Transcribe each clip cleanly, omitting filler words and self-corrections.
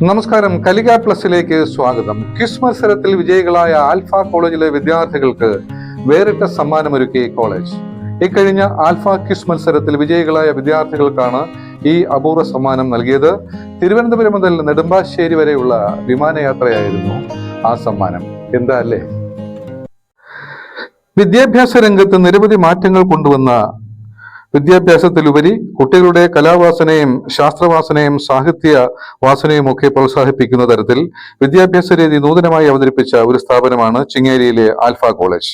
നമസ്കാരം. കലിക പ്ലസിലേക്ക് സ്വാഗതം. ക്വിസ് മത്സരത്തിൽ വിജയികളായ ആൽഫ കോളേജിലെ വിദ്യാർത്ഥികൾക്ക് വേറിട്ട സമ്മാനമൊരുക്കി കോളേജ്. ഇക്കഴിഞ്ഞ ആൽഫ ക്വിസ് മത്സരത്തിൽ വിജയികളായ വിദ്യാർത്ഥികൾക്കാണ് ഈ അപൂർവ സമ്മാനം നൽകിയത്. തിരുവനന്തപുരം മുതൽ നെടുമ്പാശ്ശേരി വരെയുള്ള വിമാനയാത്രയായിരുന്നു ആ സമ്മാനം. എന്താ അല്ലേ? വിദ്യാഭ്യാസ രംഗത്ത് നിരവധി മാറ്റങ്ങൾ കൊണ്ടുവന്ന വിദ്യാഭ്യാസത്തിലുപരി കുട്ടികളുടെ കലാവാസനയും ശാസ്ത്രവാസനയും സാഹിത്യ വാസനയും ഒക്കെ പ്രോത്സാഹിപ്പിക്കുന്ന തരത്തിൽ വിദ്യാഭ്യാസ രീതി നൂതനമായി അവതരിപ്പിച്ച ഒരു സ്ഥാപനമാണ് ചിങ്ങേരിയിലെ ആൽഫ കോളേജ്.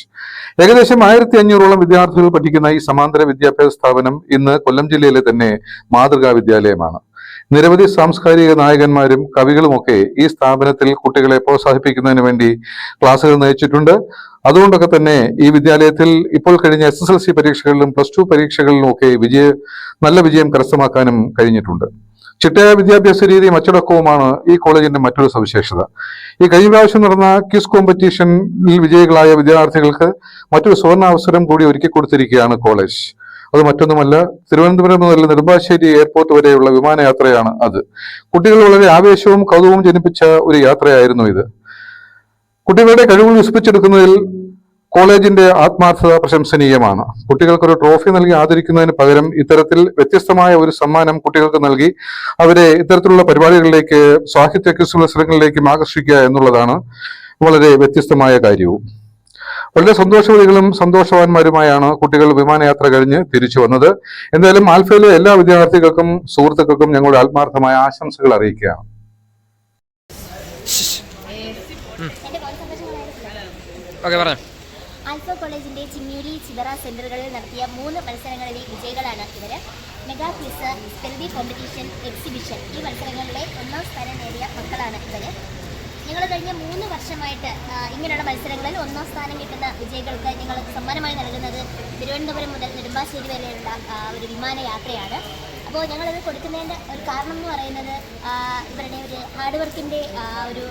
ഏകദേശം 1500ഓളം വിദ്യാർത്ഥികൾ പഠിക്കുന്ന ഈ സമാന്തര വിദ്യാഭ്യാസ സ്ഥാപനം ഇന്ന് കൊല്ലം ജില്ലയിലെ തന്നെ മാതൃകാ വിദ്യാലയമാണ്. നിരവധി സാംസ്കാരിക നായകന്മാരും കവികളുമൊക്കെ ഈ സ്ഥാപനത്തിൽ കുട്ടികളെ പ്രോത്സാഹിപ്പിക്കുന്നതിന് വേണ്ടി ക്ലാസുകൾ നയിച്ചിട്ടുണ്ട്. അതുകൊണ്ടൊക്കെ തന്നെ ഈ വിദ്യാലയത്തിൽ ഇപ്പോൾ കഴിഞ്ഞ SSLC പരീക്ഷകളിലും +2 പരീക്ഷകളിലും ഒക്കെ നല്ല വിജയം കരസ്ഥമാക്കാനും കഴിഞ്ഞിട്ടുണ്ട്. ചിട്ടയായ വിദ്യാഭ്യാസ രീതിയും അച്ചടക്കവുമാണ് ഈ കോളേജിന്റെ മറ്റൊരു സവിശേഷത. ഈ കഴിഞ്ഞ പ്രാവശ്യം നടന്ന ക്വിസ് കോമ്പറ്റീഷനിൽ വിജയികളായ വിദ്യാർത്ഥികൾക്ക് മറ്റൊരു സുവർണാവസരം കൂടി ഒരുക്കി കൊടുത്തിരിക്കുകയാണ് കോളേജ്. അത് മറ്റൊന്നുമല്ല, തിരുവനന്തപുരം മുതൽ നെടുമ്പാശ്ശേരി എയർപോർട്ട് വരെയുള്ള വിമാനയാത്രയാണ് അത്. കുട്ടികൾ വളരെ ആവേശവും കൗതുകവും ജനിപ്പിച്ച ഒരു യാത്രയായിരുന്നു ഇത്. കുട്ടികളുടെ കഴിവുകൾ വികസിപ്പിച്ചെടുക്കുന്നതിൽ കോളേജിന്റെ ആത്മാർത്ഥത പ്രശംസനീയമാണ്. കുട്ടികൾക്കൊരു ട്രോഫി നൽകി ആദരിക്കുന്നതിന് പകരം ഇത്തരത്തിൽ വ്യത്യസ്തമായ ഒരു സമ്മാനം കുട്ടികൾക്ക് നൽകി അവരെ ഇത്തരത്തിലുള്ള പരിപാടികളിലേക്ക്, സാഹിത്യ ക്വിസ് മത്സരങ്ങളിലേക്കും ആകർഷിക്കുക എന്നുള്ളതാണ് വളരെ വ്യത്യസ്തമായ കാര്യവും. വളരെ സന്തോഷവതികളും സന്തോഷവാന്മാരുമായാണ് കുട്ടികൾ വിമാനയാത്ര കഴിഞ്ഞ് തിരിച്ചു വന്നത്. എന്തായാലും ആൽഫയിലെ എല്ലാ വിദ്യാർത്ഥികൾക്കും സുഹൃത്തുക്കൾക്കും ഞങ്ങളുടെ ആത്മാർത്ഥമായ ആശംസകൾ അറിയിക്കുകയാണ്. ആൽഫ കോളേജിന്റെ ചിങ്ങേരി ചിതറ സെന്ററുകളിൽ നടത്തിയ 3 മത്സരങ്ങളിലെ വിജയികളാണ് ഇവര്. മെഗാ ക്വിസ്, സ്പെൽഡി കോമ്പറ്റീഷൻ, എക്സിബിഷൻ ഈ മത്സരങ്ങളിലെ 1ാം സ്ഥാനം നേടിയ മക്കളാണ് ഇവര്. ഞങ്ങൾ കഴിഞ്ഞ 3 വർഷമായിട്ട് ഇങ്ങനെയുള്ള മത്സരങ്ങളിൽ 1ാം സ്ഥാനം കിട്ടുന്ന വിജയികൾക്ക് ഞങ്ങൾ സമ്മാനമായി നൽകുന്നത് തിരുവനന്തപുരം മുതൽ നെടുമ്പാശ്ശേരി വരെയുള്ള ഒരു വിമാനയാത്രയാണ്. അപ്പോൾ ഞങ്ങളത് കൊടുക്കുന്നതിൻ്റെ ഒരു കാരണം എന്ന് പറയുന്നത് ഇവരുടെ ഒരു ഹാർഡ് വർക്കിൻ്റെ ഒരു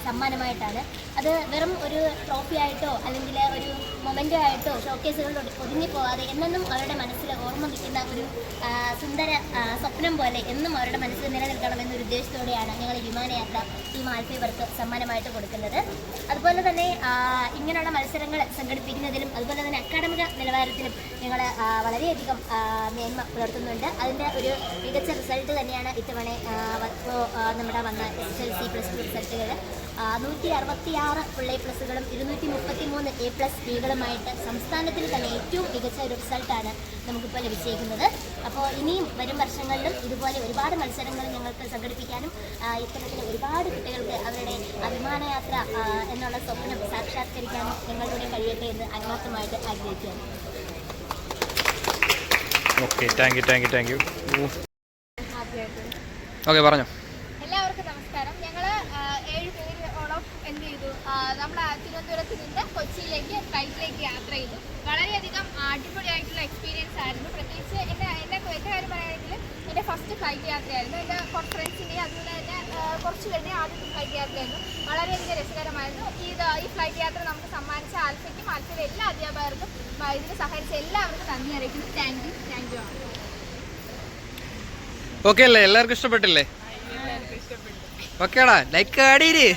സമ്മാനമായിട്ടാണ്. അത് വെറും ഒരു ട്രോഫി ആയിട്ടോ അല്ലെങ്കിൽ ഒരു മൊമെൻ്റോ ആയിട്ടോ ഷോക്കേസുകളിൽ ഒതുങ്ങിപ്പോകാതെ എന്നും അവരുടെ മനസ്സിൽ ഓർമ്മ വയ്ക്കുന്ന ഒരു സുന്ദര സ്വപ്നം പോലെ എന്നും അവരുടെ മനസ്സിൽ നിലനിൽക്കണമെന്നൊരു ഉദ്ദേശത്തോടെയാണ് ഞങ്ങൾ ഈ വിമാനയാത്ര ടീം ആൽഫ ഇവർക്ക് സമ്മാനമായിട്ട് കൊടുക്കുന്നത്. അതുപോലെ തന്നെ ഇങ്ങനെയുള്ള മത്സരങ്ങൾ സംഘടിപ്പിക്കുന്നതിലും അതുപോലെ തന്നെ അക്കാഡമിക നിലവാരത്തിലും ഞങ്ങൾ വളരെയധികം മേന്മ പുലർത്തുന്നുണ്ട്. അതിൻ്റെ ഒരു മികച്ച റിസൾട്ട് തന്നെയാണ് ഇത്തവണ നമ്മുടെ വന്ന SSLC +2 റിസൾട്ടുകൾ. 166 ഫുൾ A+കളും 233 A+Bകളുമായിട്ട് സംസ്ഥാനത്തിൽ തന്നെ ഏറ്റവും മികച്ച ഒരു റിസൾട്ടാണ് നമുക്കിപ്പോൾ ലഭിച്ചിരിക്കുന്നത്. അപ്പോൾ ഇനിയും വരും വർഷങ്ങളിലും ഇതുപോലെ ഒരുപാട് മത്സരങ്ങൾ ഞങ്ങൾക്ക് സംഘടിപ്പിക്കാനും ഇത്തരത്തിൽ ഒരുപാട് കുട്ടികൾക്ക് അവരുടെ വിമാനയാത്ര എന്നുള്ള സ്വപ്നം സാക്ഷാത്കരിക്കാനും ഞങ്ങളുടെ കഴിയട്ടെ എന്ന് ആത്മാർത്ഥമായിട്ട് ആഗ്രഹിക്കുകയാണ്. പറഞ്ഞോ. എല്ലാവർക്കും നമസ്കാരം. ഞങ്ങൾ 7 പേരോളം എന്ത് ചെയ്തു, നമ്മുടെ തിരുവനന്തപുരത്ത് നിന്ന് കൊച്ചിയിലേക്ക് ഫ്ലൈറ്റിലേക്ക് യാത്ര ചെയ്തു. വളരെയധികം അടിപൊളിയായിട്ടുള്ള എക്സ്പീരിയൻസ് ആയിരുന്നു. പ്രത്യേകിച്ച് എൻ്റെ കാര്യം പറയുകയാണെങ്കിൽ എൻ്റെ ഫസ്റ്റ് ഫ്ലൈറ്റ് യാത്രയായിരുന്നു. എൻ്റെ കുറച്ച് ഫ്രണ്ട്സിൻ്റെ അതുപോലെ തന്നെ കുറച്ച് കഴിഞ്ഞ് ആദ്യത്തെ ഫ്ലൈറ്റ് യാത്രയായിരുന്നു. വളരെയധികം രസകരമായിരുന്നു. ഈ ഫ്ലൈറ്റ് യാത്ര നമുക്ക് സമ്മാനിച്ച ആൽഫയ്ക്കും ആൽഫയിലെ എല്ലാ അധ്യാപകർക്കും ഇതിന് സഹായിച്ച എല്ലാവർക്കും നന്ദി അറിയിക്കുന്നു. Thank you. ഓക്കെ അല്ലേ? എല്ലാവർക്കും ഇഷ്ടപ്പെട്ടില്ലേ? ഓക്കേടാ, ലൈക്ക് അടിയില്.